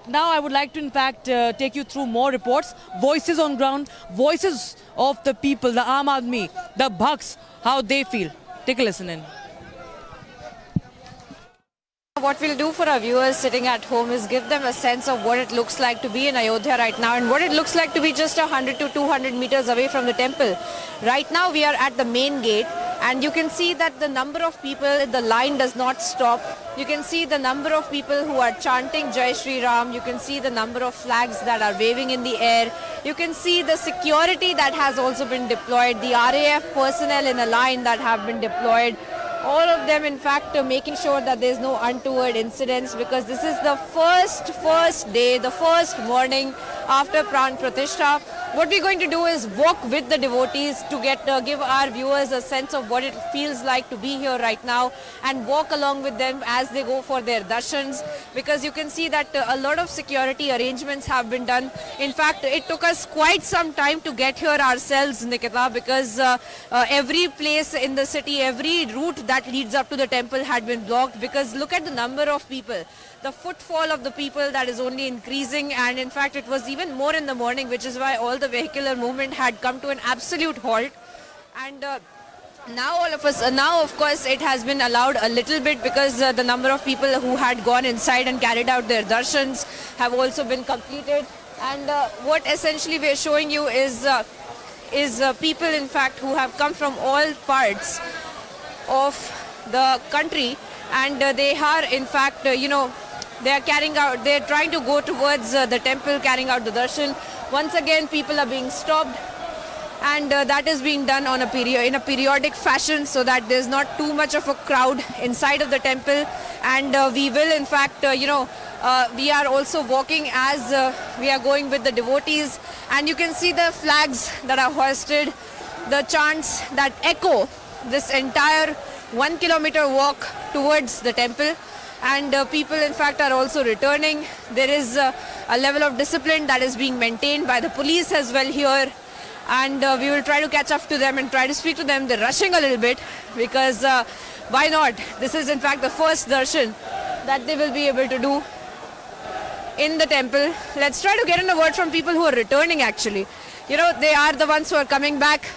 Now I would like to in fact take you through more reports, voices on ground, voices of the people, the Aam Aadmi, the Bhaks, how they feel. Take a listen in. What we'll do for our viewers sitting at home is give them a sense of what it looks like to be in Ayodhya right now and what it looks like to be just 100 to 200 meters away from the temple. Right now we are at the main gate and you can see that the number of people, the line does not stop. You can see the number of people who are chanting Jai Shri Ram. You can see the number of flags that are waving in the air. You can see the security that has also been deployed, the RAF personnel in a line that have been deployed. All of them, in fact, making sure that there's no untoward incidents because this is the first day, the first morning after Pran Pratishtha. What we're going to do is walk with the devotees to give our viewers a sense of what it feels like to be here right now and walk along with them as they go for their darshans because you can see that a lot of security arrangements have been done. In fact, it took us quite some time to get here ourselves, Nikita, because every place in the city, every route that leads up to the temple had been blocked because look at the number of people. The footfall of the people that is only increasing and in fact it was even more in the morning which is why all the vehicular movement had come to an absolute halt and now of course it has been allowed a little bit because the number of people who had gone inside and carried out their darshans have also been completed and what essentially we are showing you is people in fact who have come from all parts of the country and they are in fact they are trying to go towards the temple, carrying out the darshan. Once again, people are being stopped and that is being done on in a periodic fashion so that there's not too much of a crowd inside of the temple and we will in fact, we are also walking as we are going with the devotees and you can see the flags that are hoisted, the chants that echo this entire 1 kilometer walk towards the temple. And people in fact are also returning. There is a level of discipline that is being maintained by the police as well here and we will try to catch up to them and try to speak to them. They're rushing a little bit because why not? This is in fact the first darshan that they will be able to do in the temple. Let's try to get in a word from people who are returning actually. They are the ones who are coming back.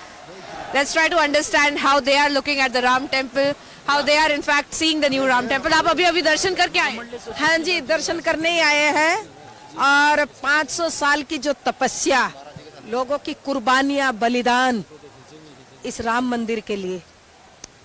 Let's try to understand how they are looking at the Ram temple. How they are in fact seeing the new Ram temple. आप अभी दर्शन करके आए? हाँ जी, दर्शन करने ही आए हैं और 500 साल की जो तपस्या, लोगों की कुर्बानियां, बलिदान इस राम मंदिर के लिए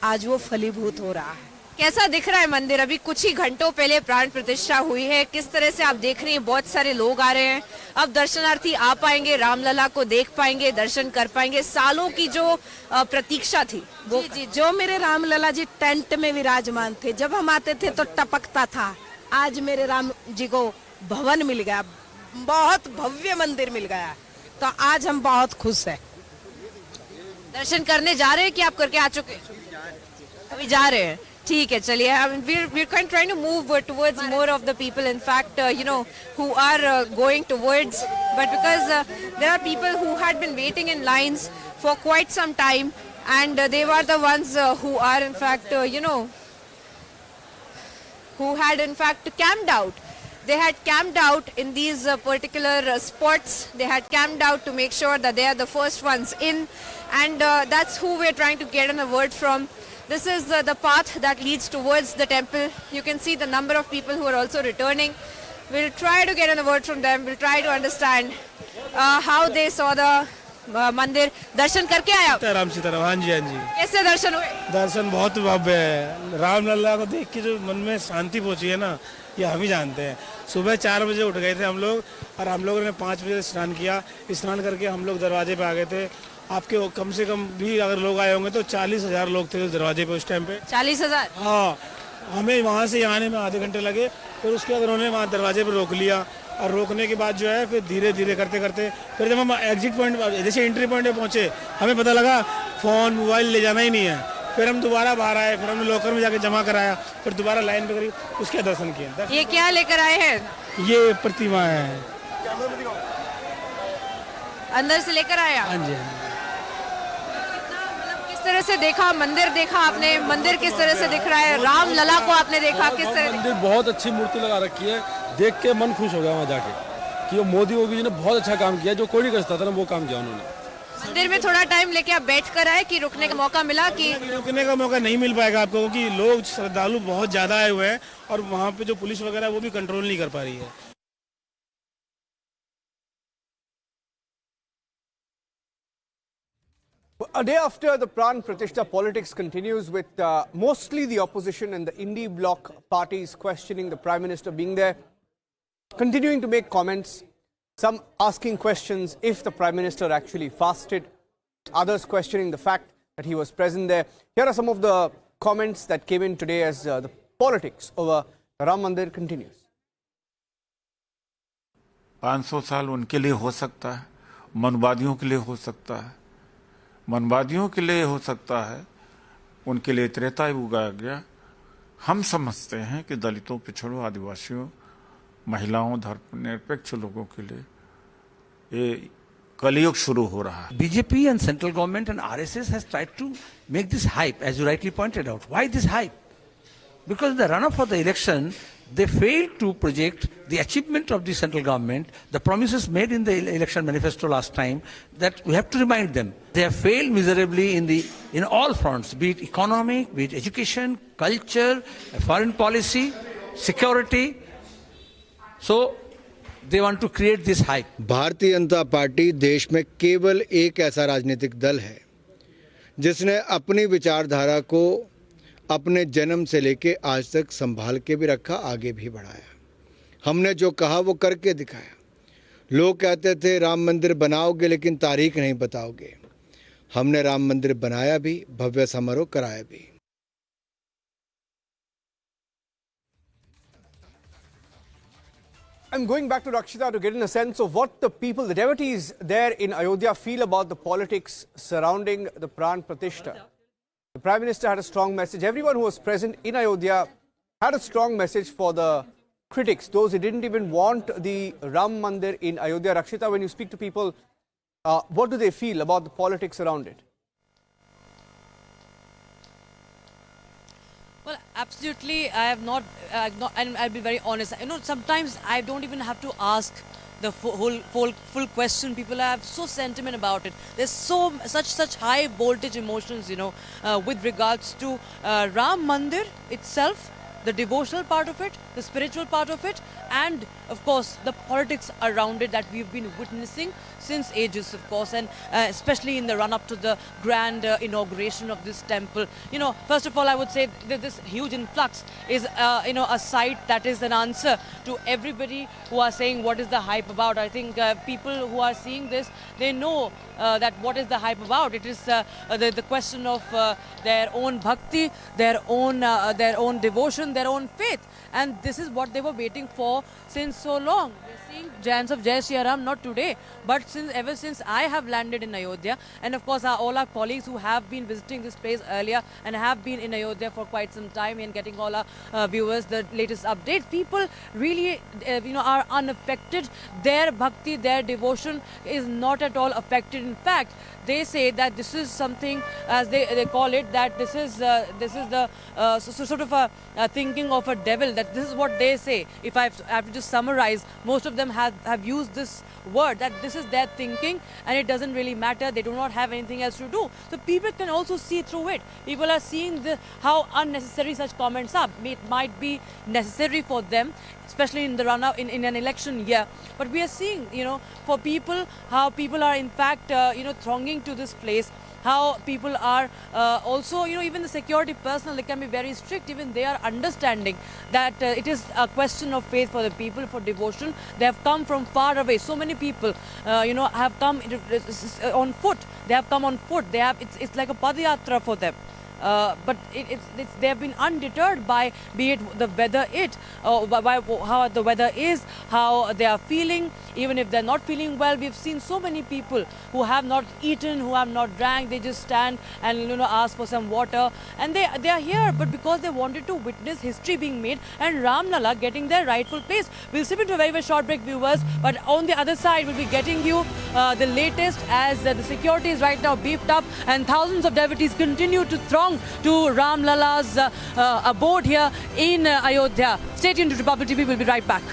आज वो फलीभूत हो रहा है। कैसा दिख रहा है मंदिर? अभी कुछ ही घंटों पहले प्राण प्रतिष्ठा हुई है, किस तरह से आप देख रही हैं? बहुत सारे लोग आ रहे हैं, अब दर्शनार्थी आ पाएंगे, राम लला को देख पाएंगे, दर्शन कर पाएंगे। सालों की जो प्रतीक्षा थी वो जी, जो मेरे राम लला जी टेंट में विराजमान थे, जब हम आते थे तो टपकता था, आज मेरे राम जी को भवन मिल गया, बहुत भव्य मंदिर मिल गया, तो आज हम बहुत खुश है। दर्शन करने जा रहे हैं कि आप करके आ चुके? अभी जा रहे हैं, ठीक है, चलिए। We're trying to move towards more of the people in fact who are going towards, but because there are people who had been waiting in lines for quite some time and they were the ones who are in fact who had in fact camped out. They had camped out in these particular spots. They had camped out to make sure that they are the first ones in and that's who we're trying to get a word from. This is the path that leads towards the temple. You can see the number of people who are also returning. We'll try to get a word from them. We'll try to understand how they saw the मंदिर। दर्शन करके आया? राम सीताराम, हाँ जी हाँ जी। कैसे दर्शन हुए? दर्शन बहुत भव्य है। राम लल्ला को देख के जो मन में शांति पहुंची है ना, ये हम ही जानते हैं। सुबह 4 बजे उठ गए थे हम लोग और हम लोगों ने 5 बजे स्नान किया। स्नान करके हम लोग दरवाजे पे आ गए थे। आपके कम से कम भी अगर लोग आए होंगे तो 40,000 लोग थे उस दरवाजे पे उस टाइम पे। 40,000? हाँ, हमें वहाँ से आने में आधे घंटे लगे, फिर उसके बाद उन्होंने वहाँ दरवाजे पर रोक लिया और रोकने के बाद जो है फिर धीरे धीरे करते करते फिर जब हम एग्जिट पॉइंट जैसे एंट्री पॉइंट पे पहुँचे हमें पता लगा फ़ोन मोबाइल ले जाना ही नहीं है। फिर हम दोबारा बाहर आए, फिर हमने लॉकर में जाके जमा कराया, फिर दोबारा लाइन पे करी, उसके दर्शन किए। ये क्या लेकर आए हैं? ये प्रतिमा है, अंदर से लेकर आया? हाँ जी। तरह से देखा, मंदिर देखा आपने, मंदिर किस तरह से दिख रहा है, राम लला को आपने देखा किस तरह? मंदिर बहुत अच्छी मूर्ति लगा रखी है, देख के मन खुश हो गया वहाँ जाके कि वो मोदी जी ने बहुत अच्छा काम किया, जो कोई नहीं कर सकता था ना वो काम किया उन्होंने। मंदिर में थोड़ा टाइम लेके आप बैठ कर आए कि रुकने का मौका मिला कि रुकने का मौका नहीं मिल पाएगा आपको, क्योंकि लोग श्रद्धालु बहुत ज्यादा आए हुए हैं और वहाँ पे जो पुलिस वगैरह है वो भी कंट्रोल नहीं कर पा रही है। A day after the Pran Pratishtha, politics continues with mostly the opposition and the indie bloc parties questioning the Prime Minister being there, continuing to make comments, some asking questions if the Prime Minister actually fasted, others questioning the fact that he was present there. Here are some of the comments that came in today as the politics over Ram Mandir continues. 500 साल उनके लिए हो सकता है, मनवादियों के लिए हो सकता है, मनवादियों के लिए हो सकता है, उनके लिए त्रेता युग आ गया। हम समझते हैं कि दलितों, पिछड़ों, आदिवासियों, महिलाओं, धर्मनिरपेक्ष लोगों के लिए ये कलयुग शुरू हो रहा है। BJP and central government and RSS has tried to make this hype, as you rightly pointed out. Why this hype? Because in the run-up for the election, they failed to project the achievement of the central government, the promises made in the election manifesto last time, that we have to remind them. They have failed miserably in all fronts, be it economic, be it education, culture, foreign policy, security. So they want to create this hype. Bharatiya Janata party देश में केवल एक ऐसा राजनीतिक दल है जिसने अपनी विचारधारा को अपने जन्म से लेके आज तक संभाल के भी रखा, आगे भी बढ़ाया। हमने जो कहा वो करके दिखाया। लोग कहते थे राम मंदिर बनाओगे लेकिन तारीख नहीं बताओगे। हमने राम मंदिर बनाया भी, भव्य समारोह कराया भी। I'm going back to Rakshita to get in a sense of what the people, the devotees there in Ayodhya feel about the politics surrounding the Pran Pratishtha. The Prime Minister had a strong message. Everyone who was present in Ayodhya had a strong message for the critics, those who didn't even want the Ram Mandir in Ayodhya. Rakshita, when you speak to people, what do they feel about the politics around it? Well, absolutely, I have not, and I'll be very honest. You know, sometimes I don't even have to ask the full question. People have so sentiment about it. There's such high voltage emotions, you know, with regards to Ram Mandir itself, the devotional part of it, the spiritual part of it, and of course the politics around it that we've been witnessing since ages, of course, and especially in the run-up to the grand inauguration of this temple. You know, first of all, I would say that this huge influx is, you know, a sight that is an answer to everybody who are saying what is the hype about. I think people who are seeing this, they know that what is the hype about. It is the question of their own bhakti, their own devotion, their own faith, and this is what they were waiting for since so long. We're seeing chants of Jai Shri Ram not today, but ever since I have landed in Ayodhya, and of course all our colleagues who have been visiting this place earlier and have been in Ayodhya for quite some time and getting all our viewers the latest updates. People really, you know, are unaffected. Their bhakti, their devotion is not at all affected. In fact, they say that this is something, as they call it, that this is the sort of a thinking of a devil. That this is what they say. If I have to just summarize, most of them have used this word, that this is their thinking and it doesn't really matter. They do not have anything else to do. So people can also see through it. People are seeing how unnecessary such comments are. It might be necessary for them, especially in the run-up in an election year. But we are seeing, you know, for people, how people are in fact, you know, thronging to this place. How people are also, you know, even the security personnel, they can be very strict. Even they are understanding that it is a question of faith for the people, for devotion. They have come from far away. So many people, you know, have come on foot. They have come on foot. They have, it's like a padayatra for them. But they have been undeterred by, be it the weather, by how the weather is, how they are feeling. Even if they're not feeling well, we've seen so many people who have not eaten, who have not drank. They just stand and, you know, ask for some water, and they are here, but because they wanted to witness history being made and Ram Lalla getting their rightful place. We'll slip into a very, very short break, viewers, but on the other side we'll be getting you the latest, as the security is right now beefed up and thousands of devotees continue to throng to Ram Lalla's abode here in Ayodhya. Stay tuned to Republic TV. We'll be right back.